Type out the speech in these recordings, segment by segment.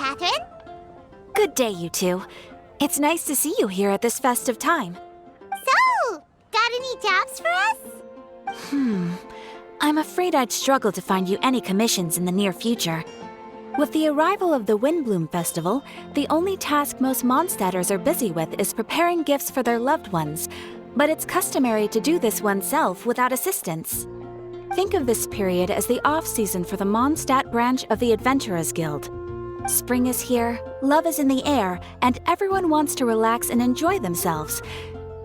Catherine. Good day, you two. It's nice to see you here at this festive time. So, got any jobs for us? I'm afraid I'd struggle to find you any commissions in the near future. With the arrival of the Windblume Festival, the only task most Mondstadters are busy with is preparing gifts for their loved ones, but it's customary to do this oneself without assistance. Think of this period as the off-season for the Mondstadt branch of the Adventurers Guild. Spring is here, love is in the air, and everyone wants to relax and enjoy themselves.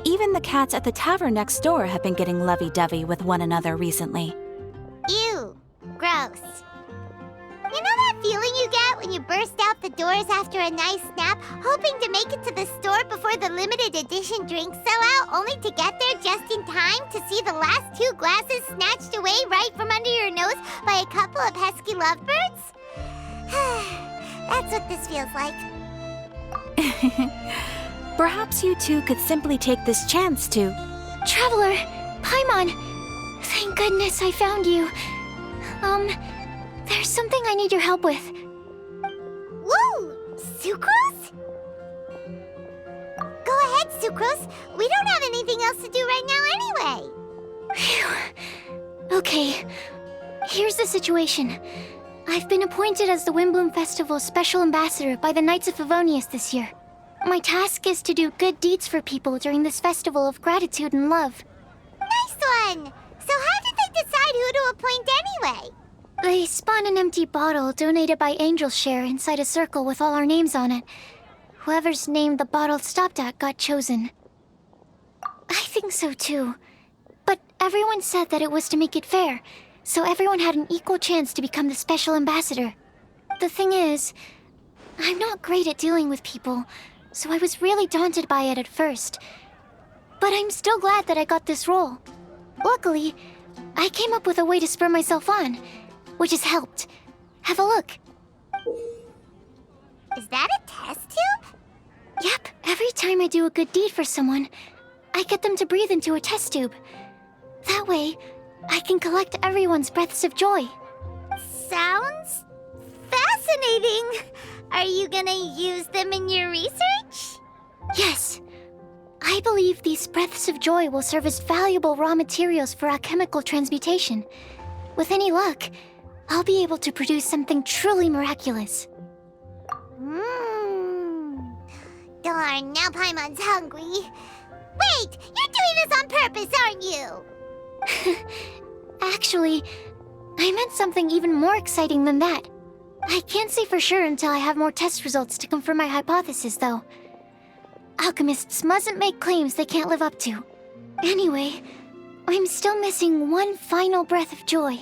Even the cats at the tavern next door have been getting lovey-dovey with one another recently. Ew, gross. You know that feeling you get when you burst out the doors after a nice nap, hoping to make it to the store before the limited edition drinks sell out, only to get there just in time to see the last 2 glasses snatched away right from under your nose by a couple of pesky lovebirds? That's what this feels like. Perhaps you two could simply take this chance to... Traveler! Paimon! Thank goodness I found you. There's something I need your help with. Woo! Sucrose? Go ahead, Sucrose. We don't have anything else to do right now anyway. Phew. Okay, here's the situation. I've been appointed as the Windblume Festival's special ambassador by the Knights of Favonius this year. My task is to do good deeds for people during this festival of gratitude and love. Nice one! So how did they decide who to appoint anyway? They spun an empty bottle donated by Angel's Share inside a circle with all our names on it. Whoever's name the bottle stopped at got chosen. I think so too. But everyone said that it was to make it fair, so everyone had an equal chance to become the special ambassador. The thing is, I'm not great at dealing with people, so I was really daunted by it at first. But I'm still glad that I got this role. Luckily, I came up with a way to spur myself on, which has helped. Have a look. Is that a test tube? Yep, every time I do a good deed for someone, I get them to breathe into a test tube. That way, I can collect everyone's breaths of joy. Sounds fascinating. Are you gonna use them in your research? Yes. I believe these breaths of joy will serve as valuable raw materials for alchemical transmutation. With any luck, I'll be able to produce something truly miraculous. Darn, now Paimon's hungry. Wait, you're doing this on purpose, aren't you? Actually, I meant something even more exciting than that. I can't say for sure until I have more test results to confirm my hypothesis, though. Alchemists mustn't make claims they can't live up to. Anyway, I'm still missing one final breath of joy.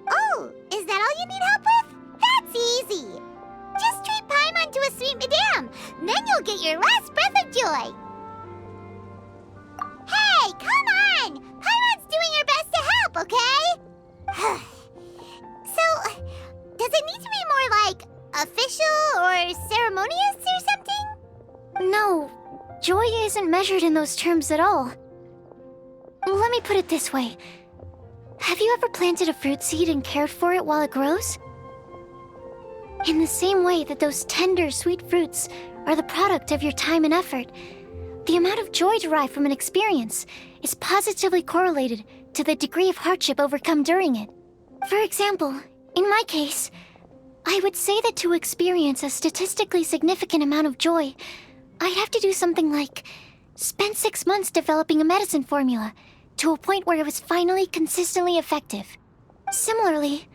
Oh, is that all you need help with? That's easy. Just treat Paimon to a sweet madame, then you'll get your last breath of joy. Hey, come on! Paimon's doing her best to help, okay? So, does it need to be more like official or ceremonious or something? No, joy isn't measured in those terms at all. Let me put it this way. Have you ever planted a fruit seed and cared for it while it grows? In the same way that those tender, sweet fruits are the product of your time and effort, the amount of joy derived from an experience is positively correlated to the degree of hardship overcome during it. For example, in my case, I would say that to experience a statistically significant amount of joy, I'd have to do something like spend 6 months developing a medicine formula to a point where it was finally consistently effective. Similarly,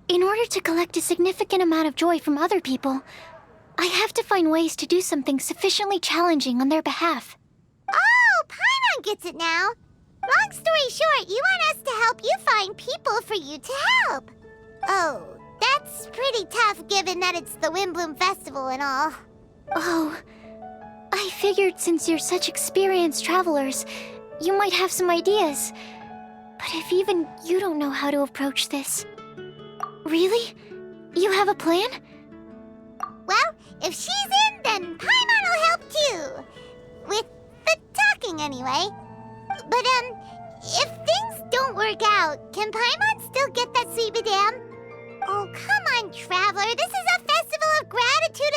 in order to collect a significant amount of joy from other people, I have to find ways to do something sufficiently challenging on their behalf. Oh, Paimon gets it now. Long story short, you want us to help you find people for you to help. Oh, that's pretty tough given that it's the Windblume Festival and all. Oh, I figured since you're such experienced travelers, you might have some ideas. But if even you don't know how to approach this... Really? You have a plan? Well, if she's in, then Paimon will help too. With the talking, anyway. But, if things don't work out, can Paimon still get that sweet madame? Oh, come on, Traveler. This is a festival of gratitude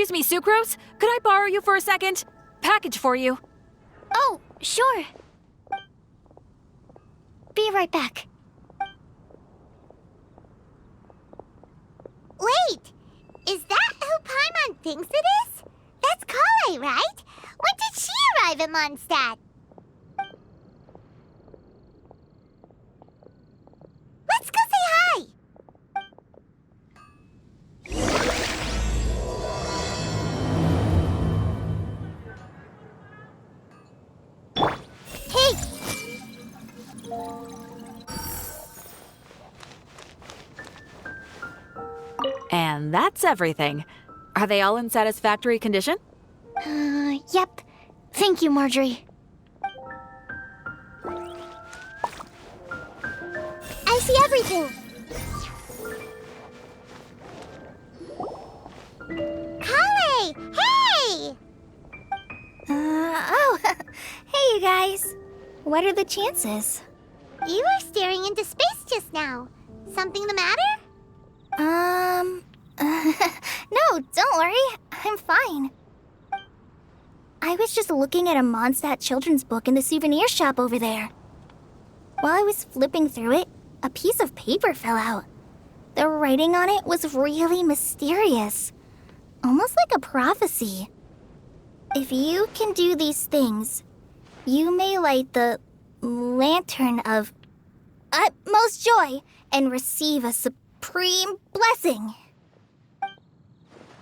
Excuse me, Sucrose? Could I borrow you for a second? Package for you. Oh, sure. Be right back. Wait! Is that who Paimon thinks it is? That's Kale, right? When did she arrive in Mondstadt? Let's go say hi! Hey! And that's everything. Are they all in satisfactory condition? Yep. Thank you, Marjorie. I see everything! Kale! Hey! Oh, hey you guys. What are the chances? You were staring into space just now. Something the matter? No, don't worry. I'm fine. I was just looking at a Mondstadt children's book in the souvenir shop over there. While I was flipping through it, a piece of paper fell out. The writing on it was really mysterious. Almost like a prophecy. If you can do these things, you may light the lantern of utmost joy and receive a supreme blessing.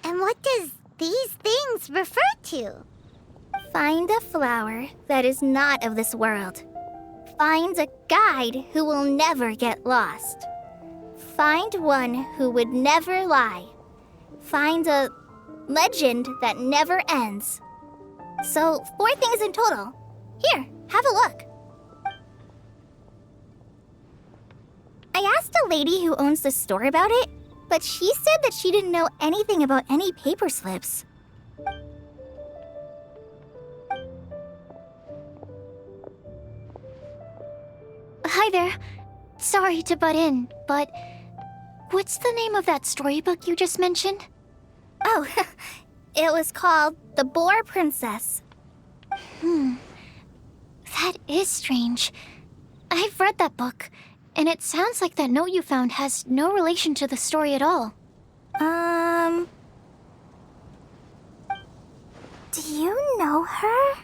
And what does these things refer to? Find a flower that is not of this world. Find a guide who will never get lost. Find one who would never lie. Find a legend that never ends. So, 4 things in total. Here, have a look. I asked a lady who owns the store about it, but she said that she didn't know anything about any paper slips. Hi there. Sorry to butt in, but what's the name of that storybook you just mentioned? Oh, it was called The Boar Princess. That is strange. I've read that book, and it sounds like that note you found has no relation to the story at all. Do you know her?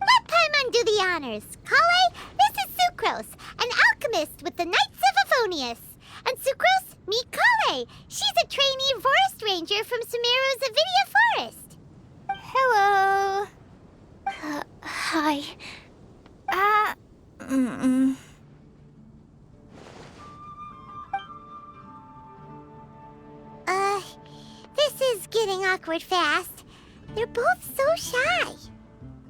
Let Paimon do the honors. Kale, this is Sucrose, an alchemist with the Knights of Aphonius. And Sucrose, meet Kale. She's a trainee forest ranger from Sumeru's Avidia Forest. Hello. Hi. This is getting awkward fast. They're both so shy.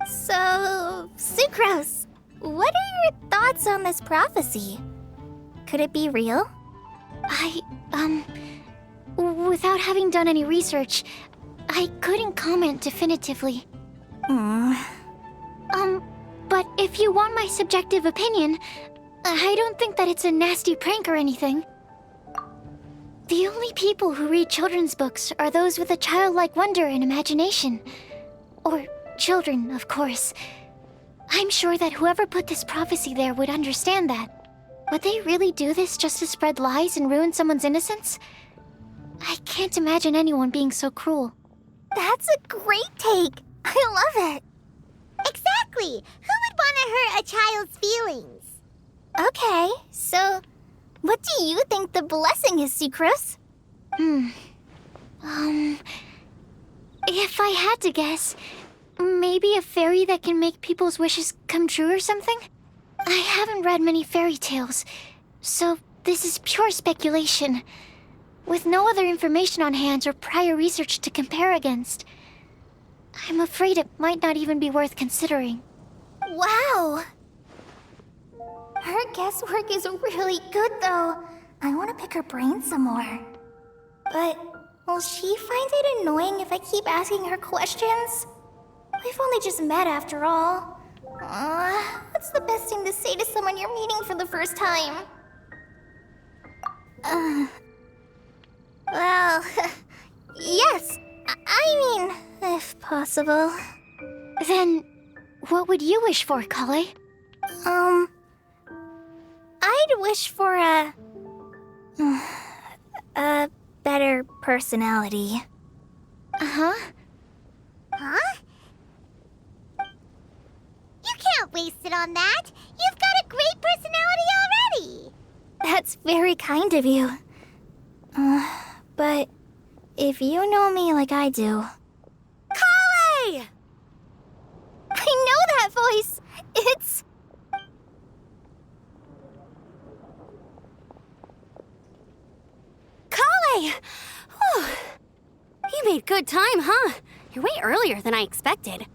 So, Sucrose, what are your thoughts on this prophecy? Could it be real? Without having done any research, I couldn't comment definitively. But if you want my subjective opinion, I don't think that it's a nasty prank or anything. The only people who read children's books are those with a childlike wonder and imagination. Or children, of course. I'm sure that whoever put this prophecy there would understand that. Would they really do this just to spread lies and ruin someone's innocence? I can't imagine anyone being so cruel. That's a great take. I love it. Exactly. Who would want to hurt a child's feelings? Okay, so what do you think the blessing is, Sucrose? If I had to guess, maybe a fairy that can make people's wishes come true or something? I haven't read many fairy tales, so this is pure speculation, with no other information on hand or prior research to compare against. I'm afraid it might not even be worth considering. Wow! Her guesswork is really good, though. I want to pick her brain some more. But will she find it annoying if I keep asking her questions? We've only just met after all. What's the best thing to say to someone you're meeting for the first time? Well, yes, I I mean, if possible. Then, what would you wish for, Kale? I'd wish for a better personality. Uh-huh. Huh? You can't waste it on that. You've got a great personality already. That's very kind of you. But if you know me like I do... Kale! I know that voice! It's... Kale! Whew. You made good time, huh? You're way earlier than I expected.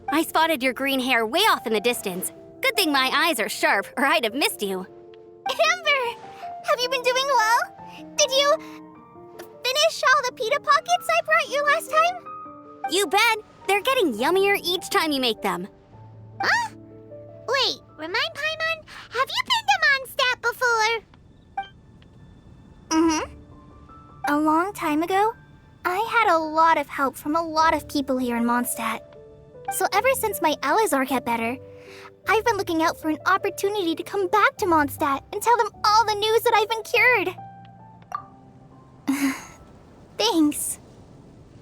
I spotted your green hair way off in the distance. Good thing my eyes are sharp, or I'd have missed you. Amber! Have you been doing well? Did you finish all the pita pockets I brought you last time? You bet. They're getting yummier each time you make them. Huh? Wait, remind Paimon, have you been to Mondstadt before? Mm-hmm. A long time ago, I had a lot of help from a lot of people here in Mondstadt. So ever since my Elazar got better, I've been looking out for an opportunity to come back to Mondstadt and tell them all the news that I've been cured. Thanks.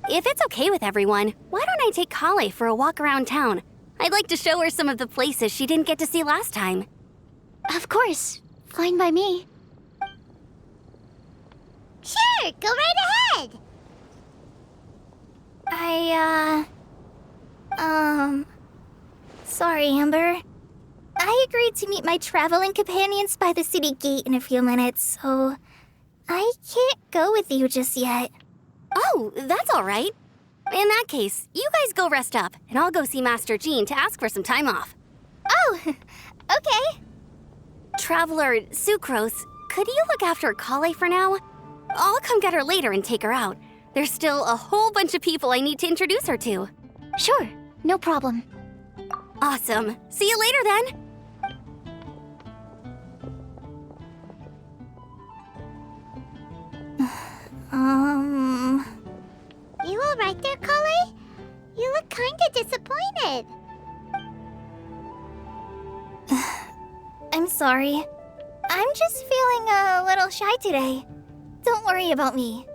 If it's okay with everyone, why don't I take Kale for a walk around town? I'd like to show her some of the places she didn't get to see last time. Of course. Fine by me. Sure, go right ahead. Sorry, Amber. I agreed to meet my traveling companions by the city gate in a few minutes, so I can't go with you just yet. Oh, that's all right. In that case, you guys go rest up, and I'll go see Master Jean to ask for some time off. Oh, okay. Traveler Sucrose, could you look after Kale for now? I'll come get her later and take her out. There's still a whole bunch of people I need to introduce her to. Sure, no problem. Awesome. See you later then. You all right there, Kale? You look kinda disappointed. I'm sorry. I'm just feeling a little shy today. Don't worry about me.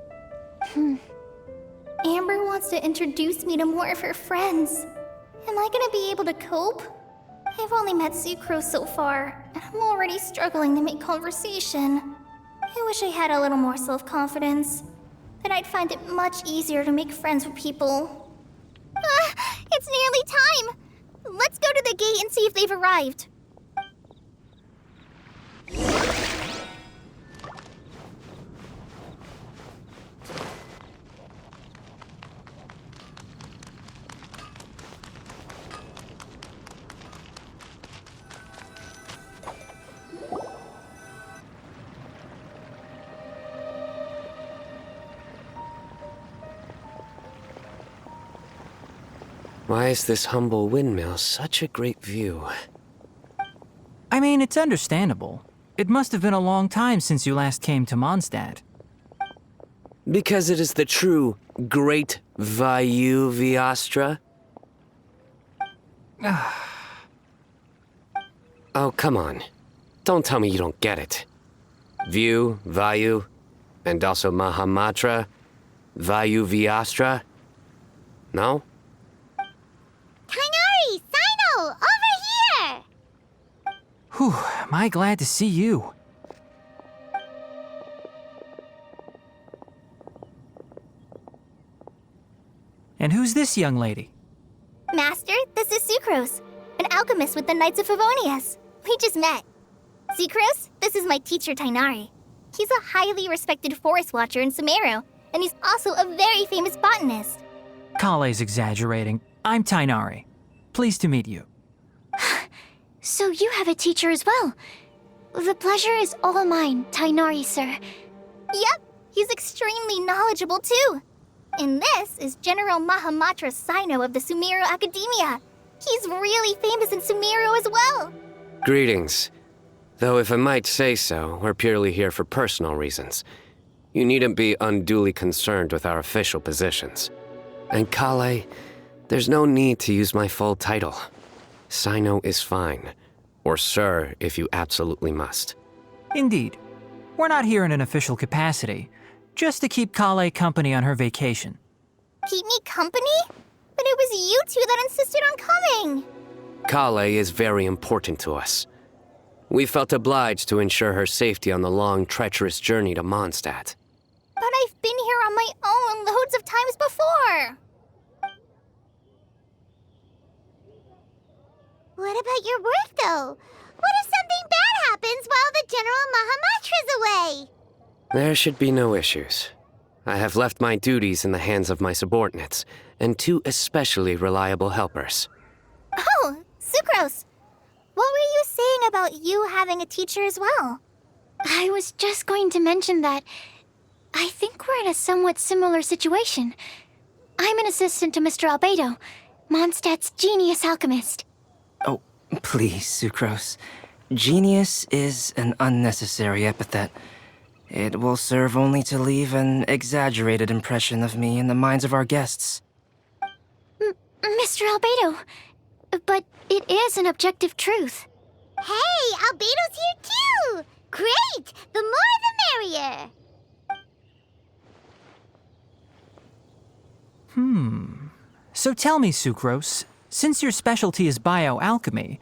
Amber wants to introduce me to more of her friends. Am I gonna be able to cope? I've only met Sucrose so far, and I'm already struggling to make conversation. I wish I had a little more self-confidence. Then I'd find it much easier to make friends with people. It's nearly time! Let's go to the gate and see if they've arrived. Why is this humble windmill such a great view? I mean, it's understandable. It must have been a long time since you last came to Mondstadt. Because it is the true Great Vayu Viastra? Oh, come on. Don't tell me you don't get it. View, Vayu, and also Mahamatra, Vayu Viastra? No? Kainari! Sino! Over here! Whew, am I glad to see you. And who's this young lady? Master, this is Sucrose, an alchemist with the Knights of Favonius. We just met. Sucrose, this is my teacher Tainari. He's a highly respected forest watcher in Sumeru, and he's also a very famous botanist. Kale's exaggerating. I'm Tainari. Pleased to meet you. So you have a teacher as well. The pleasure is all mine, Tainari, sir. Yep, he's extremely knowledgeable too. And this is General Mahamatra Sino of the Sumeru Academia. He's really famous in Sumeru as well. Greetings. Though if I might say so, we're purely here for personal reasons. You needn't be unduly concerned with our official positions. And Kale, there's no need to use my full title. Sino is fine. Or sir, if you absolutely must. Indeed. We're not here in an official capacity, just to keep Kale company on her vacation. Keep me company? But it was you two that insisted on coming. Kale is very important to us. We felt obliged to ensure her safety on the long, treacherous journey to Mondstadt. But I've been here on my own loads of times before. What about your work, though? What if something bad happens while the General Mahamatra's away? There should be no issues. I have left my duties in the hands of my subordinates, and 2 especially reliable helpers. Oh, Sucrose. What were you saying about you having a teacher as well? I was just going to mention that I think we're in a somewhat similar situation. I'm an assistant to Mr. Albedo, Mondstadt's genius alchemist. Oh, please, Sucrose. Genius is an unnecessary epithet. It will serve only to leave an exaggerated impression of me in the minds of our guests. Mr. Albedo, but it is an objective truth. Hey, Albedo's here too! Great! The more the merrier! So tell me, Sucrose, since your specialty is bioalchemy,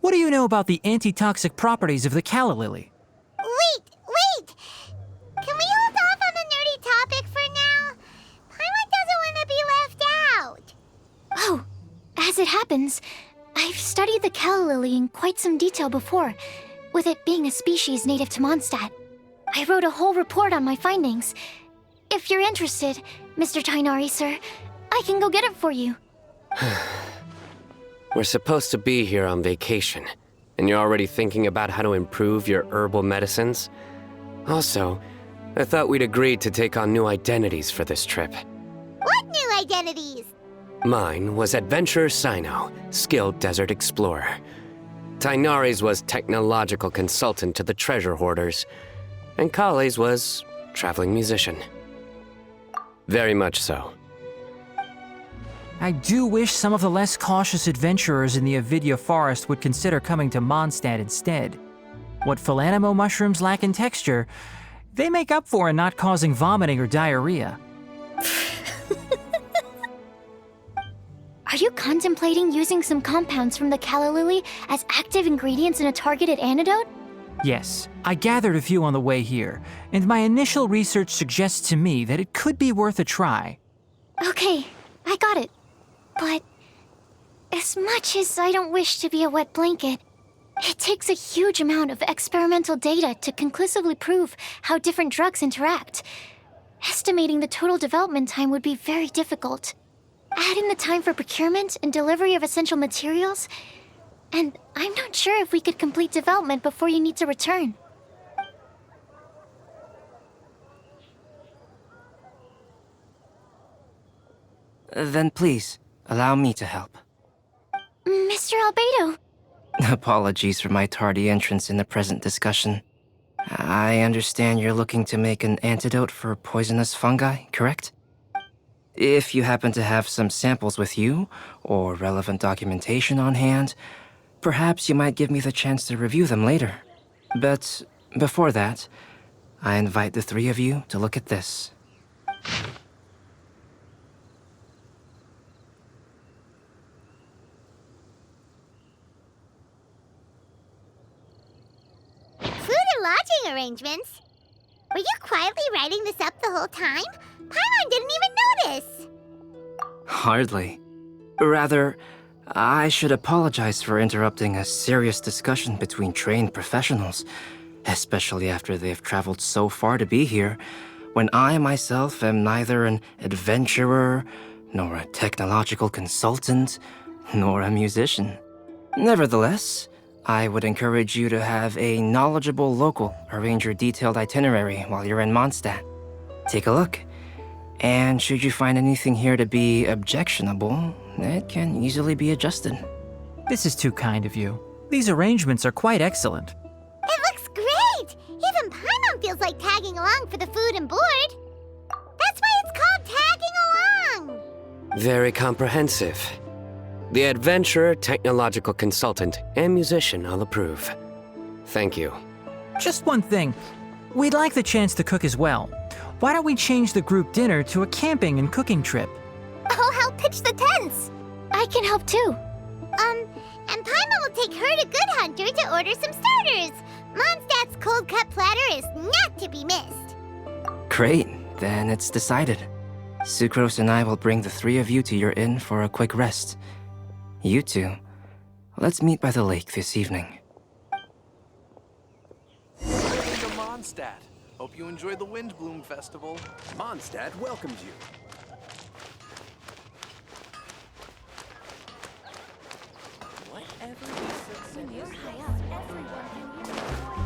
what do you know about the antitoxic properties of the calla lily? Wait! Can we hold off on the nerdy topic for now? Paimon doesn't want to be left out. Oh, as it happens, I've studied the calla lily in quite some detail before, with it being a species native to Mondstadt. I wrote a whole report on my findings. If you're interested, Mr. Tainari, sir, I can go get it for you. We're supposed to be here on vacation, and you're already thinking about how to improve your herbal medicines? Also, I thought we'd agreed to take on new identities for this trip. What new identities? Mine was Adventurer Sino, skilled desert explorer. Tainari's was technological consultant to the treasure hoarders, and Kale's was traveling musician. Very much so. I do wish some of the less cautious adventurers in the Avidya forest would consider coming to Mondstadt instead. What Philanimo mushrooms lack in texture, they make up for in not causing vomiting or diarrhea. Are you contemplating using some compounds from the calla lily as active ingredients in a targeted antidote? Yes, I gathered a few on the way here, and my initial research suggests to me that it could be worth a try. Okay, I got it. But as much as I don't wish to be a wet blanket, it takes a huge amount of experimental data to conclusively prove how different drugs interact. Estimating the total development time would be very difficult. Add in the time for procurement and delivery of essential materials, and I'm not sure if we could complete development before you need to return. Then please, allow me to help. Mr. Albedo, Apologies for my tardy entrance in the present discussion. I understand you're looking to make an antidote for poisonous fungi, correct? If you happen to have some samples with you, or relevant documentation on hand, perhaps you might give me the chance to review them later. But before that, I invite the 3 of you to look at this. Food and lodging arrangements? Were you quietly writing this up the whole time? Paimon didn't even notice. Hardly. Rather, I should apologize for interrupting a serious discussion between trained professionals, especially after they've traveled so far to be here, when I myself am neither an adventurer, nor a technological consultant, nor a musician. Nevertheless, I would encourage you to have a knowledgeable local arrange your detailed itinerary while you're in Mondstadt. Take a look. And should you find anything here to be objectionable, it can easily be adjusted. This is too kind of you. These arrangements are quite excellent. It looks great! Even Paimon feels like tagging along for the food and board. That's why it's called tagging along! Very comprehensive. The adventurer, technological consultant, and musician all approve. Thank you. Just one thing. We'd like the chance to cook as well. Why don't we change the group dinner to a camping and cooking trip? I'll help pitch the tents. I can help too. And Paimon will take her to Good Hunter to order some starters. Mondstadt's cold cut platter is not to be missed. Great, then it's decided. Sucrose and I will bring the three of you to your inn for a quick rest. You two, let's meet by the lake this evening. Welcome to Mondstadt. Hope you enjoyed the Windblume Festival. Mondstadt welcomes you.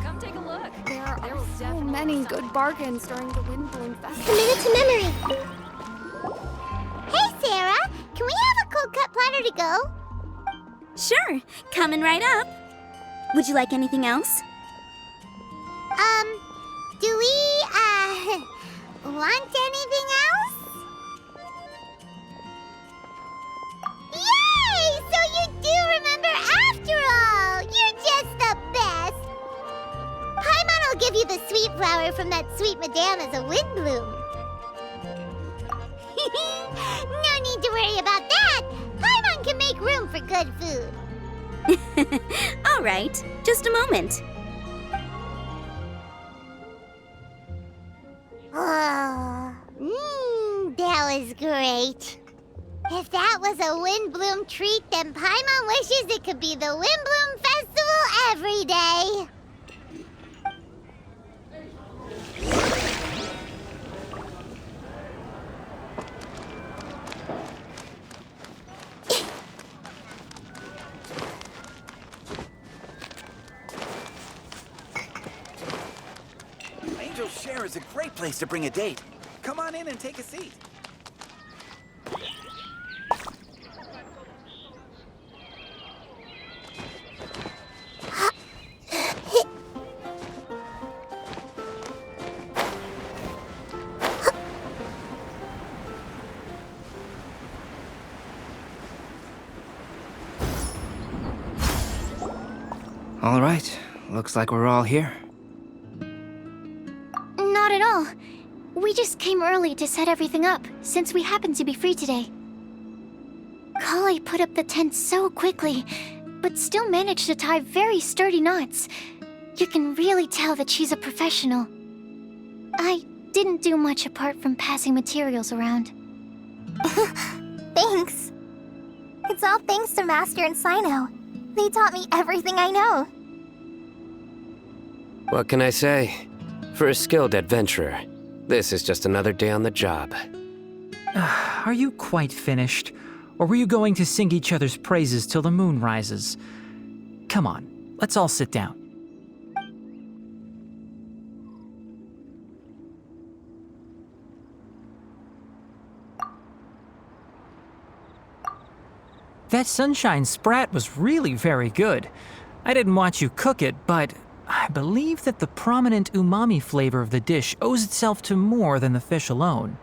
Come take a look. There are so many good bargains during the Windblume Festival. Commit it to memory. Hey, Sarah. Can we have a cold cut platter to go? Sure, coming right up. Would you like anything else? Do we, want anything else? Yay! So you do remember after all! You're just the best! Paimon will give you the sweet flower from that sweet madame as a Windblume. No need to worry about that! Paimon can make room for good food. All right, just a moment. Oh, that was great. If that was a Windblume treat, then Paimon wishes it could be the Windblume Festival every day. Angel's Share is a great place to bring a date. Come on in and take a seat. All right, looks like we're all here. Not at all. We just came early to set everything up, since we happen to be free today. Kale put up the tent so quickly, but still managed to tie very sturdy knots. You can really tell that she's a professional. I didn't do much apart from passing materials around. Thanks. It's all thanks to Master and Sino. They taught me everything I know. What can I say? For a skilled adventurer, this is just another day on the job. Are you quite finished? Or were you going to sing each other's praises till the moon rises? Come on, let's all sit down. That sunshine sprat was really very good. I didn't watch you cook it, but I believe that the prominent umami flavor of the dish owes itself to more than the fish alone.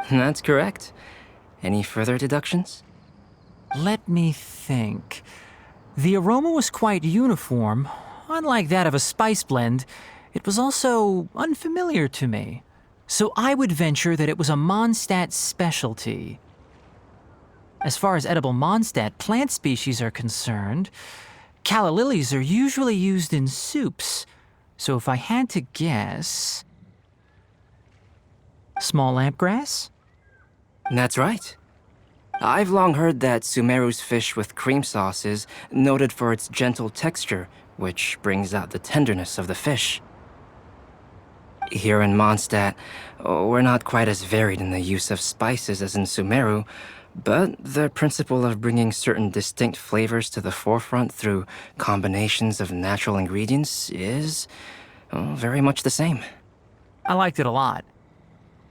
That's correct. Any further deductions? Let me think. The aroma was quite uniform. Unlike that of a spice blend, it was also unfamiliar to me. So I would venture that it was a Mondstadt specialty. As far as edible Mondstadt plant species are concerned, calla lilies are usually used in soups. So if I had to guess... small lampgrass? That's right. I've long heard that Sumeru's fish with cream sauce is noted for its gentle texture, which brings out the tenderness of the fish. Here in Mondstadt, we're not quite as varied in the use of spices as in Sumeru, but the principle of bringing certain distinct flavors to the forefront through combinations of natural ingredients is very much the same. I liked it a lot.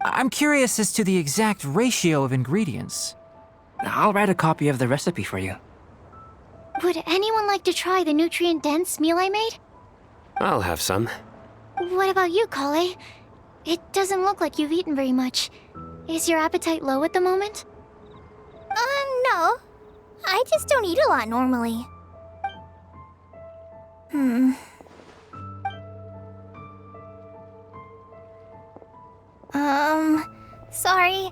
I'm curious as to the exact ratio of ingredients. I'll write a copy of the recipe for you. Would anyone like to try the nutrient-dense meal I made? I'll have some. What about you, Kale? It doesn't look like you've eaten very much. Is your appetite low at the moment? No. I just don't eat a lot normally. Sorry.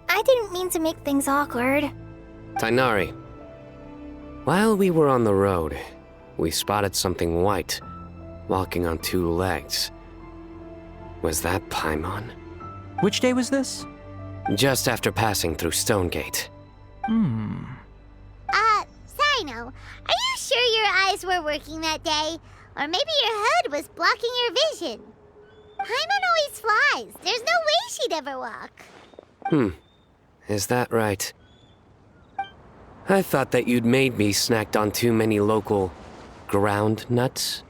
I didn't mean to make things awkward. Tainari, while we were on the road, we spotted something white, walking on two legs. Was that Paimon? Which day was this? Just after passing through Stonegate. Sino, are you sure your eyes were working that day? Or maybe your hood was blocking your vision? Paimon always flies. There's no way she'd ever walk. Is that right? I thought that you'd made me snacked on too many local ground nuts.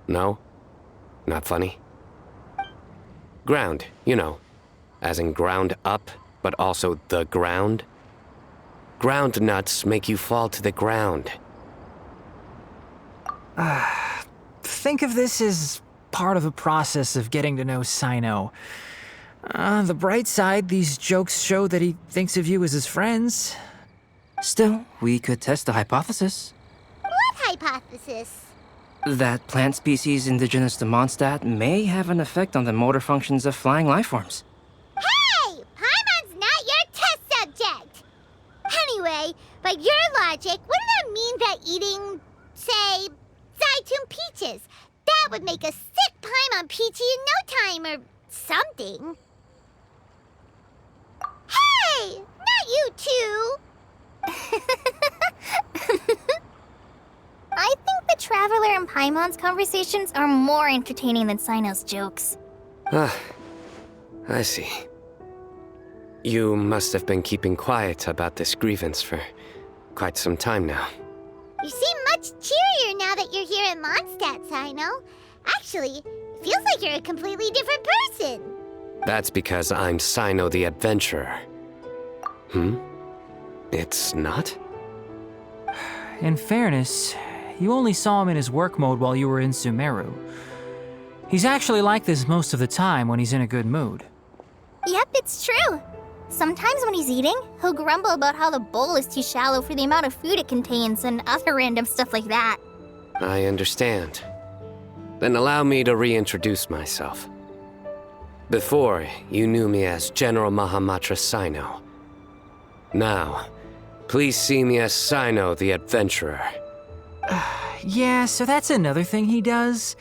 No? Not funny? Ground, you know. As in ground up, but also the ground. Ground nuts make you fall to the ground. Think of this as part of the process of getting to know Sino. The bright side, these jokes show that he thinks of you as his friends. Still, we could test the hypothesis. What hypothesis? That plant species indigenous to Mondstadt may have an effect on the motor functions of flying lifeforms. Hey! Paimon's not your test subject! Anyway, by your logic, wouldn't that mean that eating, say, Zaitun peaches, that would make a sick Paimon peachy in no time or something? Hey! Not you two! I think the Traveler and Paimon's conversations are more entertaining than Sino's jokes. I see. You must have been keeping quiet about this grievance for quite some time now. You seem much cheerier now that you're here in Mondstadt, Sino. Actually, it feels like you're a completely different person. That's because I'm Sino the Adventurer. It's not? In fairness, you only saw him in his work mode while you were in Sumeru. He's actually like this most of the time when he's in a good mood. Yep, it's true. Sometimes when he's eating, he'll grumble about how the bowl is too shallow for the amount of food it contains and other random stuff like that. I understand. Then allow me to reintroduce myself. Before, you knew me as General Mahamatra Sino. Now, please see me as Sino the Adventurer. Yeah, so that's another thing he does.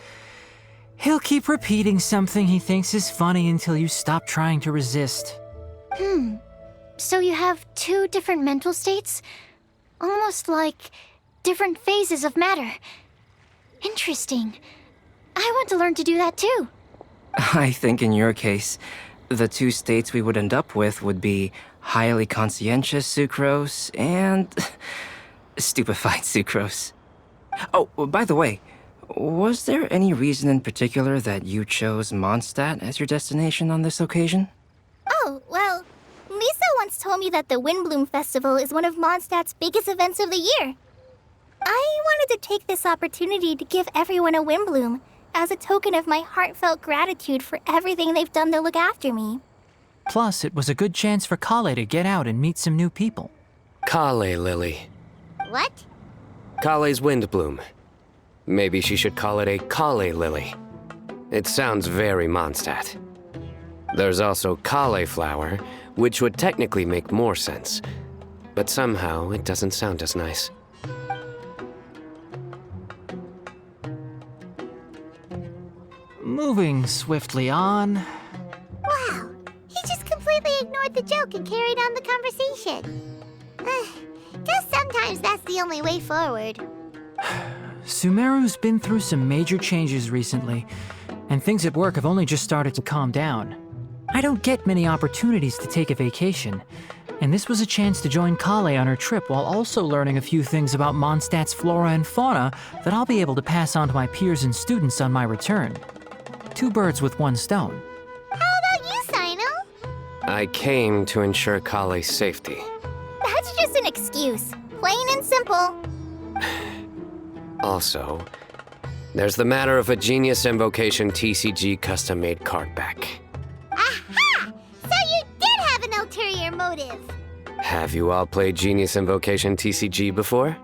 He'll keep repeating something he thinks is funny until you stop trying to resist. So you have two different mental states? Almost like different phases of matter. Interesting. I want to learn to do that too. I think in your case, the two states we would end up with would be highly conscientious sucrose and stupefied sucrose. Oh, by the way, was there any reason in particular that you chose Mondstadt as your destination on this occasion? Oh, well, Lisa once told me that the Windblume Festival is one of Mondstadt's biggest events of the year. I wanted to take this opportunity to give everyone a Windblume as a token of my heartfelt gratitude for everything they've done to look after me. Plus, it was a good chance for Kale to get out and meet some new people. Kale Lily. What? Kale's Windblume. Maybe she should call it a Kale Lily. It sounds very Mondstadt. There's also cauliflower, which would technically make more sense, but somehow it doesn't sound as nice. Moving swiftly on. Wow, he just completely ignored the joke and carried on the conversation. Guess sometimes that's the only way forward. Sumeru's been through some major changes recently, and things at work have only just started to calm down. I don't get many opportunities to take a vacation, and this was a chance to join Kale on her trip while also learning a few things about Mondstadt's flora and fauna that I'll be able to pass on to my peers and students on my return. Two birds with one stone. How about you, Sino? I came to ensure Kale's safety. That's just an excuse. Plain and simple. Also, There's the matter of a Genius Invocation TCG custom-made card back. Aha! So you did have an ulterior motive. Have you all played Genius Invocation TCG before?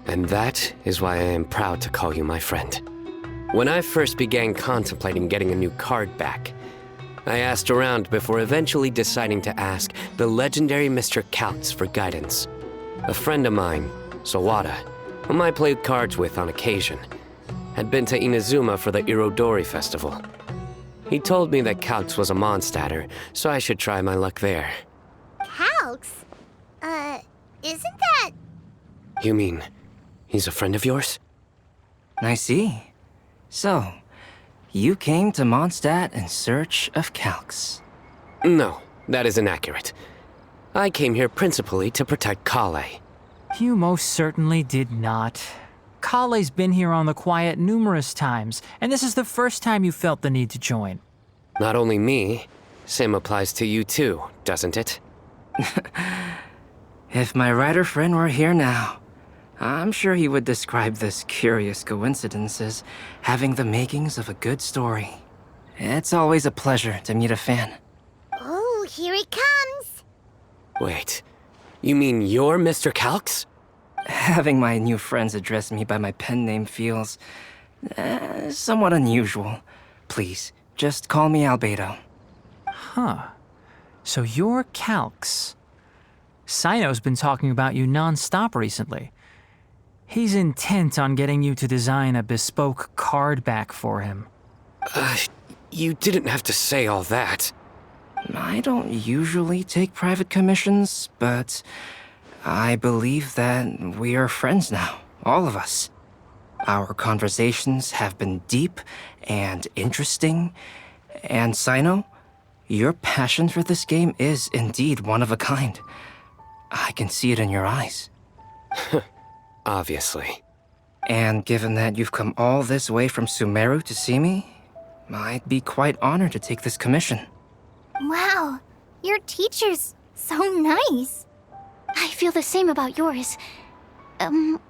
And that is why I am proud to call you my friend. When I first began contemplating getting a new card back, I asked around before eventually deciding to ask the legendary Mr. Kaltz for guidance. A friend of mine, Sawada, whom I played cards with on occasion, had been to Inazuma for the Irodori festival. He told me that Kaltz was a Mondstadter, so I should try my luck there. Calx? Isn't that... You mean, he's a friend of yours? I see. So, you came to Mondstadt in search of Calx. No, that is inaccurate. I came here principally to protect Kale. You most certainly did not. Kale's been here on the quiet numerous times, and this is the first time you felt the need to join. Not only me, same applies to you too, doesn't it? If my writer friend were here now, I'm sure he would describe this curious coincidence as having the makings of a good story. It's always a pleasure to meet a fan. Oh, here he comes. Wait, you mean you're Mr. Kaltz? Having my new friends address me by my pen name feels somewhat unusual. Please, just call me Albedo. Huh. So you're Calx. Sino's been talking about you non-stop recently. He's intent on getting you to design a bespoke card back for him. You didn't have to say all that. I don't usually take private commissions, but I believe that we are friends now, all of us. Our conversations have been deep and interesting, and Sino, your passion for this game is indeed one of a kind. I can see it in your eyes. Obviously. And given that you've come all this way from Sumeru to see me, I'd be quite honored to take this commission. Wow, your teacher's so nice. I feel the same about yours.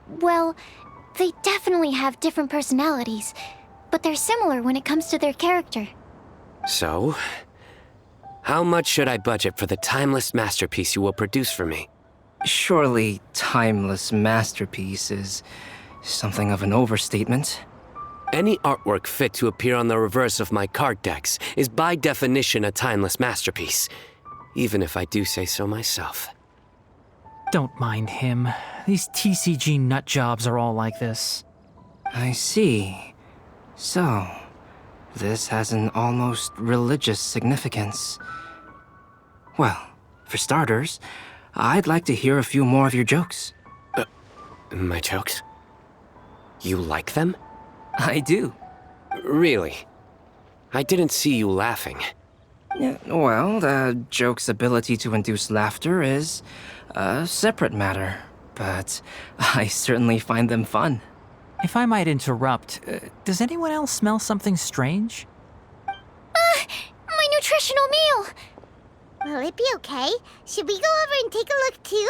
Well, they definitely have different personalities, but they're similar when it comes to their character. So, how much should I budget for the timeless masterpiece you will produce for me? Surely, timeless masterpiece is something of an overstatement. Any artwork fit to appear on the reverse of my card decks is by definition a timeless masterpiece, even if I do say so myself. Don't mind him. These TCG nut jobs are all like this. I see. So, this has an almost religious significance. Well, for starters, I'd like to hear a few more of your jokes. My jokes? You like them? I do. Really? I didn't see you laughing. Yeah, well, the joke's ability to induce laughter is a separate matter, but I certainly find them fun. If I might interrupt, does anyone else smell something strange? My nutritional meal! Will it be okay? Should we go over and take a look too?